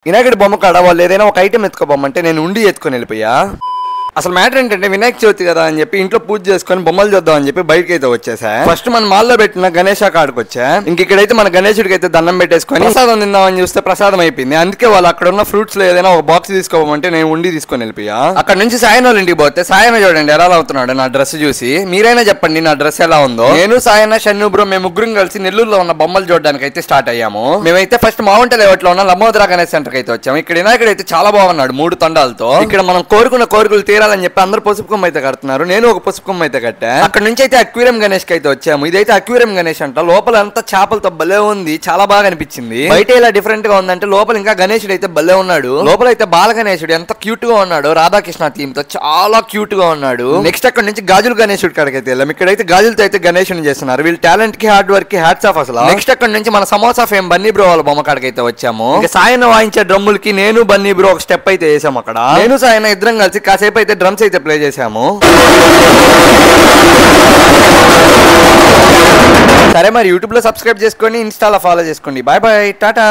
వినాయకుడి బొమ్మ కాడ వాళ్ళు ఏదైనా ఒక ఐటెం ఎత్తుకోబొమ్మంటే నేను ఉండి ఎత్తుకొని వెళ్ళిపోయా. అసలు మ్యాటర్ ఏంటంటే వినాయక చవితి కదా అని చెప్పి ఇంట్లో పూజ చేసుకొని బొమ్మలు చూద్దాం అని చెప్పి బయటకి అయితే వచ్చేసా. ఫస్ట్ మన మాల్లో పెట్టిన గణేష కాడికి వచ్చా. ఇక్కడైతే మన గణేశుడికి అయితే దండం పెట్టేసుకొని ప్రసాదం తిందామని చూస్తే ప్రసాదం అయిపోయింది. అందుకే వాళ్ళు అక్కడ ఉన్న ఫ్రూట్స్ లో ఏదైనా ఒక బాక్స్ తీసుకోమంటే నేను ఉండి తీసుకొని వెళ్ళిపోయా. అక్కడ నుంచి సాయన వాళ్ళ ఇంటికి పోతే సాయన చూడండి ఎలా అవుతున్నాడు నా డ్రెస్ చూసి. మీరైనా చెప్పండి నా డ్రెస్ ఎలా ఉందో. నేను సాయన షన్ను బ్రో మేము ముగ్గురం కలిసి నెల్లూరులో ఉన్న బొమ్మలు చూడడానికి అయితే స్టార్ట్ అయ్యాము. మేమైతే ఫస్ట్ మావంట లేవట్లో ఉన్న లమోదరా గణేష్ సెంటర్ కి అయితే వచ్చాము. ఇక్కడ వినాయకుడు అయితే చాలా బాగున్నాడు 3 తండాలతో. ఇక్కడ మనం కోరుకున్న కోరికలు తీరాలని చెప్పి అందరూ పసుపు కొమ్మ అయితే కడుతున్నారు. నేను ఒక పసుపు కొమ్మ అయితే కట్టా. అక్కడ నుంచి అయితే అక్వేరియం గణేష్ కి అయితే వచ్చాము. ఇదైతే అక్వేరియం గణేష్ అంట. లోపల అంతా చేపలతో భలే ఉంది, చాలా బాగా అనిపించింది. బయట ఇలా డిఫరెంట్ గా ఉందంటే లోపల ఇంకా గణేశుడు అయితే భలే ఉన్నాడు. లోపల అయితే బాల గణేశుడు ఎంత క్యూట్ గా ఉన్నాడు, రాధాకృష్ణ థీమ్ తో చాలా క్యూట్ గా ఉన్నాడు. నెక్స్ట్ అక్కడ నుంచి గాజులు గణేశుడి కాడికి అయితే వెళ్ళాం. ఇక్కడైతే గాజులతో అయితే గణేశుని చేస్తున్నారు. వీళ్ళు టాలెంట్ కి హార్డ్ వర్క్ కి హ్యాట్స్ ఆఫ్ అసలు. నెక్స్ట్ అక్కడ నుంచి మన సమోసా ఫేమ్ బన్నీ బ్రో వాళ్ళ బొమ్మ కాడికి అయితే వచ్చాము. సాయన వాయించే డ్రమ్ములకి నేను బన్నీ బ్రో ఒక స్టెప్ అయితే వేసాము. అక్కడ నేను సాయన ఇద్దరం కలిసి కాసేపు అయితే డ్రమ్స్ అయితే ప్లే చేసాము. సరే మరి యూట్యూబ్ లో సబ్స్క్రైబ్ చేసుకోండి, ఇన్స్టాలో ఫాలో చేసుకోండి. Bye bye, Tata.